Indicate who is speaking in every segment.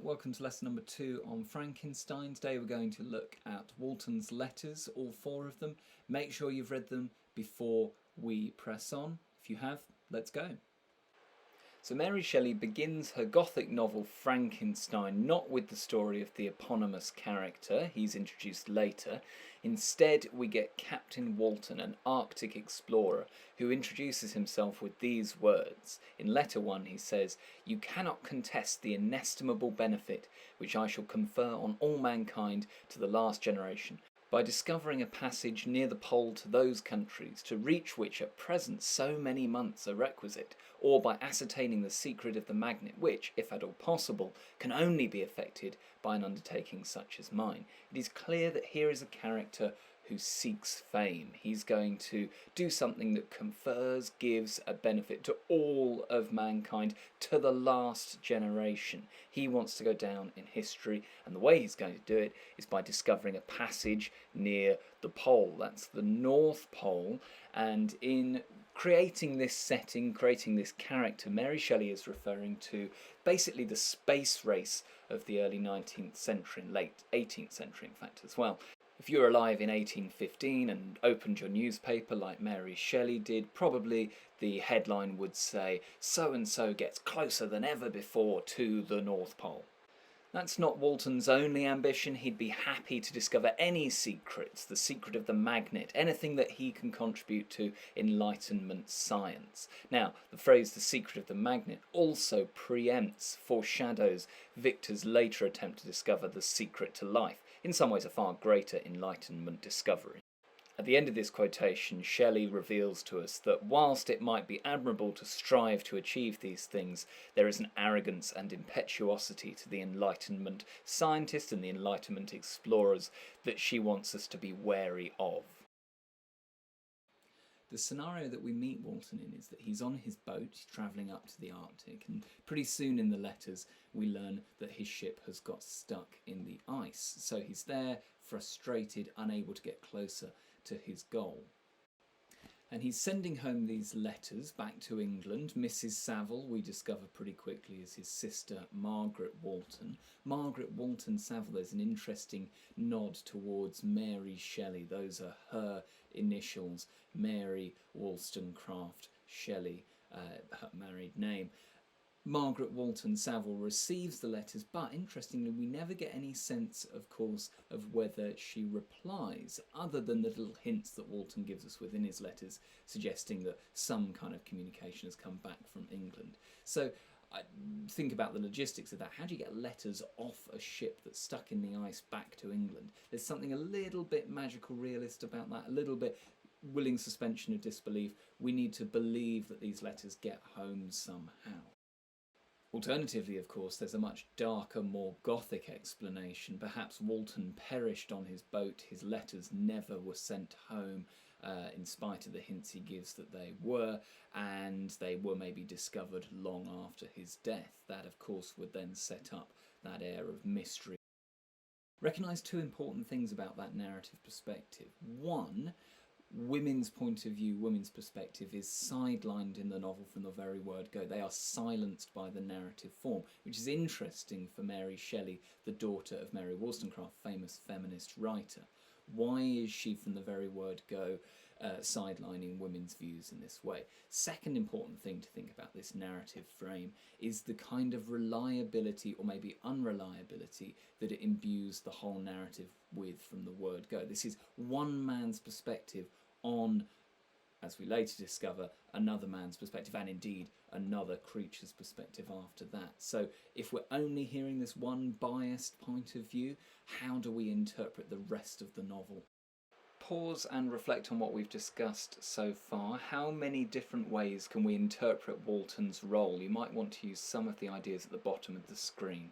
Speaker 1: welcome to lesson number 2 on Frankenstein. Today we're going to look at Walton's letters, all 4 of them. Make sure you've read them before we press on. If you have, let's go. So Mary Shelley begins her Gothic novel Frankenstein not with the story of the eponymous character, he's introduced later. Instead, we get Captain Walton, an Arctic explorer, who introduces himself with these words. In letter 1 he says, "You cannot contest the inestimable benefit which I shall confer on all mankind to the last generation, by discovering a passage near the pole to those countries, to reach which at present so many months are requisite, or by ascertaining the secret of the magnet, which, if at all possible, can only be effected by an undertaking such as mine." It is clear that here is a character who seeks fame. He's going to do something that confers, gives a benefit to all of mankind, to the last generation. He wants to go down in history, and the way he's going to do it is by discovering a passage near the pole. That's the North Pole, and in creating this setting, creating this character, Mary Shelley is referring to basically the space race of the early 19th century and late 18th century, in fact, as well. If you were alive in 1815 and opened your newspaper like Mary Shelley did, probably the headline would say, "So-and-so gets closer than ever before to the North Pole." That's not Walton's only ambition. He'd be happy to discover any secrets, the secret of the magnet, anything that he can contribute to Enlightenment science. Now, the phrase "the secret of the magnet" also preempts, foreshadows Victor's later attempt to discover the secret to life, in some ways a far greater Enlightenment discovery. At the end of this quotation, Shelley reveals to us that whilst it might be admirable to strive to achieve these things, there is an arrogance and impetuosity to the Enlightenment scientists and the Enlightenment explorers that she wants us to be wary of. The scenario that we meet Walton in is that he's on his boat, travelling up to the Arctic, and pretty soon in the letters we learn that his ship has got stuck in the ice. So he's there, frustrated, unable to get closer to his goal. And he's sending home these letters back to England. Mrs. Saville, we discover pretty quickly, is his sister Margaret Walton. Margaret Walton Saville, there's an interesting nod towards Mary Shelley. Those are her initials, Mary Wollstonecraft Shelley, her married name. Margaret Walton Saville receives the letters, but interestingly we never get any sense, of course, of whether she replies, other than the little hints that Walton gives us within his letters, suggesting that some kind of communication has come back from England. So think about the logistics of that. How do you get letters off a ship that's stuck in the ice back to England? There's something a little bit magical realist about that, a little bit willing suspension of disbelief. We need to believe that these letters get home somehow. Alternatively, of course, there's a much darker, more Gothic explanation. Perhaps Walton perished on his boat, his letters never were sent home, in spite of the hints he gives that they were, and they were maybe discovered long after his death. That, of course, would then set up that air of mystery. Recognise 2 important things about that narrative perspective. One, women's point of view, women's perspective is sidelined in the novel from the very word go. They are silenced by the narrative form, which is interesting for Mary Shelley, the daughter of Mary Wollstonecraft, famous feminist writer. Why is she from the very word go sidelining women's views in this way? Second important thing to think about this narrative frame is the kind of reliability, or maybe unreliability, that it imbues the whole narrative with from the word go. This is one man's perspective on, as we later discover, another man's perspective, and indeed another creature's perspective after that. So if we're only hearing this one biased point of view, how do we interpret the rest of the novel? Pause and reflect on what we've discussed so far. How many different ways can we interpret Walton's role? You might want to use some of the ideas at the bottom of the screen.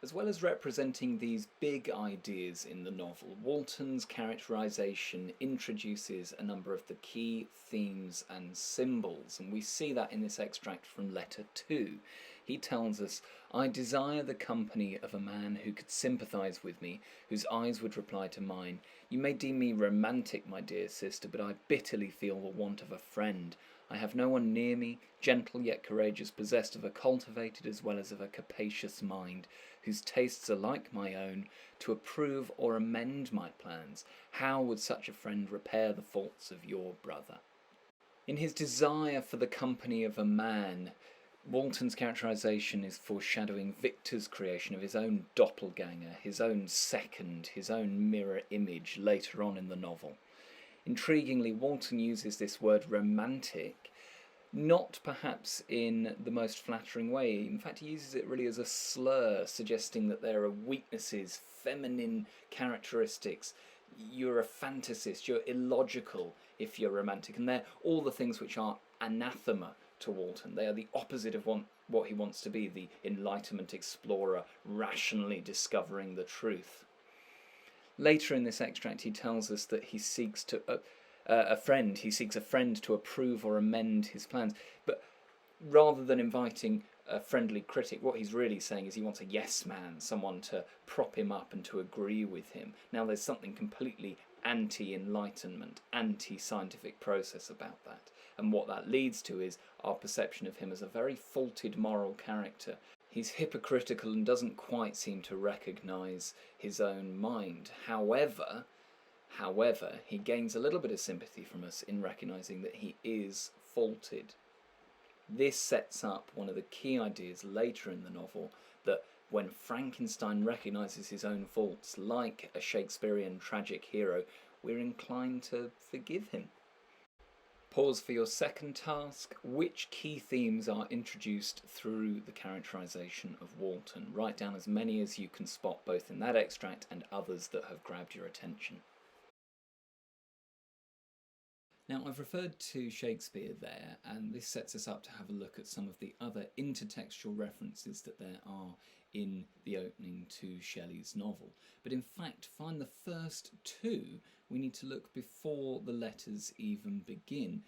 Speaker 1: As well as representing these big ideas in the novel, Walton's characterisation introduces a number of the key themes and symbols, and we see that in this extract from letter 2. He tells us, "I desire the company of a man who could sympathise with me, whose eyes would reply to mine. You may deem me romantic, my dear sister, but I bitterly feel the want of a friend. I have no one near me, gentle yet courageous, possessed of a cultivated as well as of a capacious mind, whose tastes are like my own, to approve or amend my plans. How would such a friend repair the faults of your brother? In his desire for the company of a man, Walton's characterization is foreshadowing Victor's creation of his own doppelganger, his own second, his own mirror image later on in the novel. Intriguingly, Walton uses this word romantic, not perhaps in the most flattering way. In fact, he uses it really as a slur, suggesting that there are weaknesses, feminine characteristics. You're a fantasist, you're illogical if you're romantic, and they're all the things which are anathema to Walton. They are the opposite of what he wants to be, the Enlightenment explorer, rationally discovering the truth. Later in this extract, he tells us that he seeks a friend to approve or amend his plans. But rather than inviting a friendly critic, what he's really saying is he wants a yes man, someone to prop him up and to agree with him. Now, there's something completely anti-enlightenment, anti-scientific process about that. And what that leads to is our perception of him as a very faulted moral character. He's hypocritical and doesn't quite seem to recognise his own mind. However, he gains a little bit of sympathy from us in recognising that he is faulted. This sets up one of the key ideas later in the novel, that when Frankenstein recognises his own faults, like a Shakespearean tragic hero, we're inclined to forgive him. Pause for your second task. Which key themes are introduced through the characterisation of Walton? Write down as many as you can spot, both in that extract and others that have grabbed your attention. Now, I've referred to Shakespeare there, and this sets us up to have a look at some of the other intertextual references that there are in the opening to Shelley's novel. But in fact, to find the first two, we need to look before the letters even begin.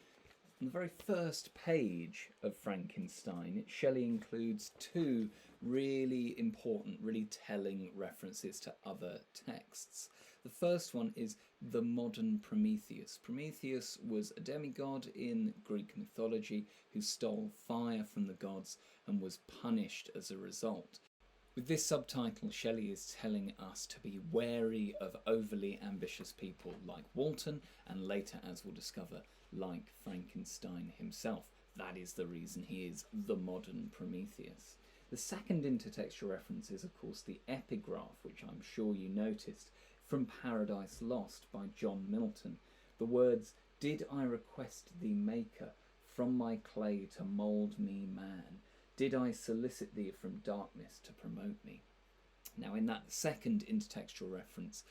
Speaker 1: On the very first page of Frankenstein, Shelley includes two really important, really telling references to other texts. The first one is the modern Prometheus. Prometheus was a demigod in Greek mythology who stole fire from the gods and was punished as a result. With this subtitle, Shelley is telling us to be wary of overly ambitious people like Walton, and later, as we'll discover, like Frankenstein himself. That is the reason he is the modern Prometheus. The second intertextual reference is, of course, the epigraph, which I'm sure you noticed, from Paradise Lost by John Milton. The words, "Did I request thee, Maker, from my clay to mould me man? Did I solicit thee from darkness to promote me?" Now, in that second intertextual reference,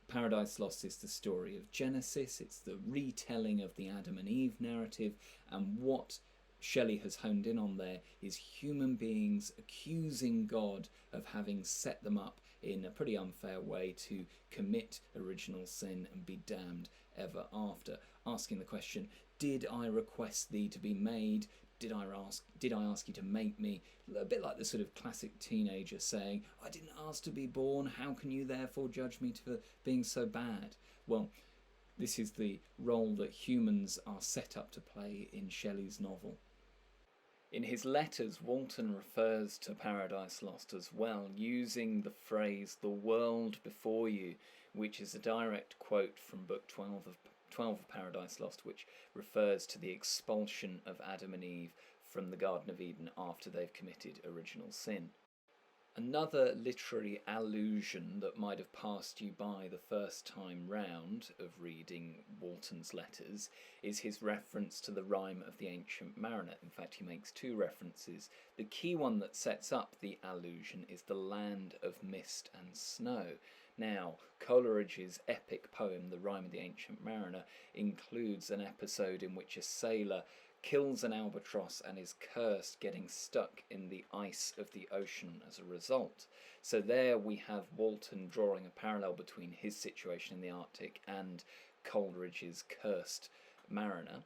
Speaker 1: Paradise Lost is the story of Genesis. It's the retelling of the Adam and Eve narrative, and what Shelley has honed in on there is human beings accusing God of having set them up in a pretty unfair way to commit original sin and be damned ever after, asking the question, did I request thee to be made? Did I ask you to make me? A bit like the sort of classic teenager saying, I didn't ask to be born, how can you therefore judge me for being so bad? Well, this is the role that humans are set up to play in Shelley's novel. In his letters, Walton refers to Paradise Lost as well, using the phrase, the world before you, which is a direct quote from book 12 of Paradise Lost, which refers to the expulsion of Adam and Eve from the Garden of Eden after they've committed original sin. Another literary allusion that might have passed you by the first time round of reading Walton's letters is his reference to the rhyme of the Ancient Mariner. In fact, he makes two references. The key one that sets up the allusion is the land of mist and snow. Now, Coleridge's epic poem, The Rime of the Ancient Mariner, includes an episode in which a sailor kills an albatross and is cursed getting stuck in the ice of the ocean as a result. So there we have Walton drawing a parallel between his situation in the Arctic and Coleridge's cursed mariner.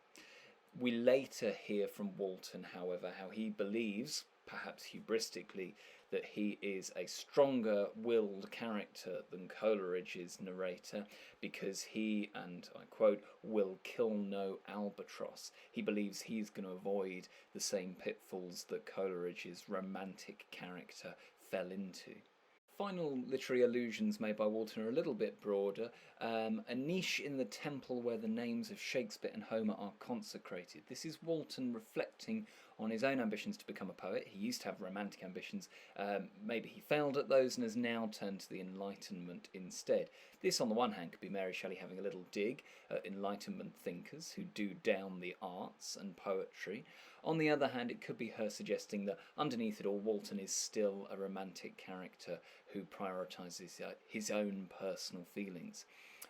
Speaker 1: We later hear from Walton, however, how he believes, perhaps hubristically, that he is a stronger-willed character than Coleridge's narrator, because he, and I quote, will kill no albatross. He believes he's going to avoid the same pitfalls that Coleridge's romantic character fell into. Final literary allusions made by Walton are a little bit broader. A niche in the temple where the names of Shakespeare and Homer are consecrated. This is Walton reflecting on his own ambitions to become a poet. He used to have romantic ambitions. Maybe he failed at those and has now turned to the Enlightenment instead. This, on the one hand, could be Mary Shelley having a little dig at Enlightenment thinkers who do down the arts and poetry. On the other hand, it could be her suggesting that underneath it all, Walton is still a romantic character who prioritises his own personal feelings.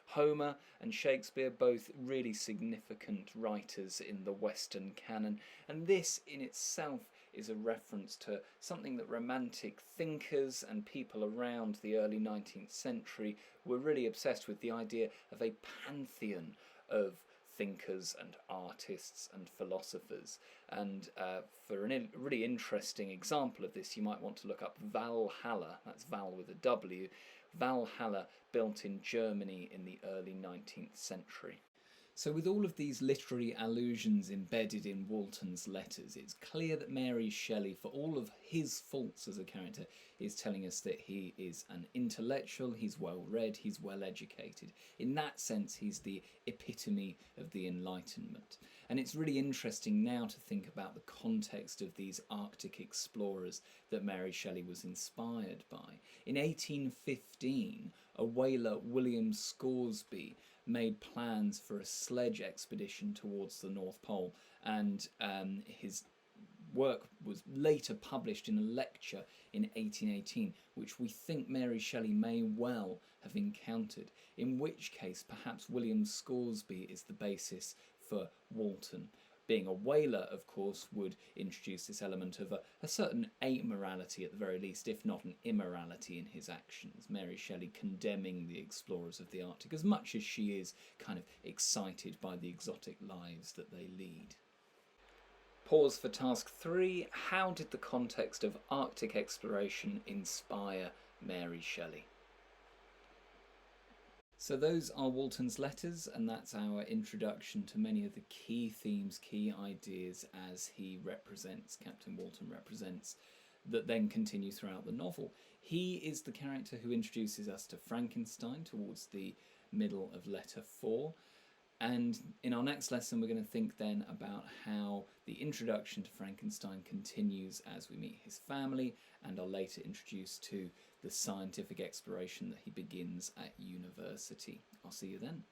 Speaker 1: Homer and Shakespeare, both really significant writers in the Western canon, and this in itself is a reference to something that romantic thinkers and people around the early 19th century were really obsessed with, the idea of a pantheon of thinkers and artists and philosophers. And for a really interesting example of this, you might want to look up Valhalla, that's Val with a W, Valhalla, built in Germany in the early 19th century. So with all of these literary allusions embedded in Walton's letters, it's clear that Mary Shelley, for all of his faults as a character, is telling us that he is an intellectual, he's well read, he's well educated. In that sense, he's the epitome of the Enlightenment. And it's really interesting now to think about the context of these Arctic explorers that Mary Shelley was inspired by. In 1815, a whaler, William Scoresby, made plans for a sledge expedition towards the North Pole, and his work was later published in a lecture in 1818, which we think Mary Shelley may well have encountered, in which case perhaps William Scoresby is the basis for Walton. Being a whaler, of course, would introduce this element of a certain amorality at the very least, if not an immorality in his actions. Mary Shelley condemning the explorers of the Arctic as much as she is kind of excited by the exotic lives that they lead. Pause for task 3. How did the context of Arctic exploration inspire Mary Shelley? So those are Walton's letters, and that's our introduction to many of the key themes, key ideas as he represents, Captain Walton represents, that then continue throughout the novel. He is the character who introduces us to Frankenstein towards the middle of letter 4. And in our next lesson, we're going to think then about how the introduction to Frankenstein continues as we meet his family and are later introduced to the scientific exploration that he begins at university. I'll see you then.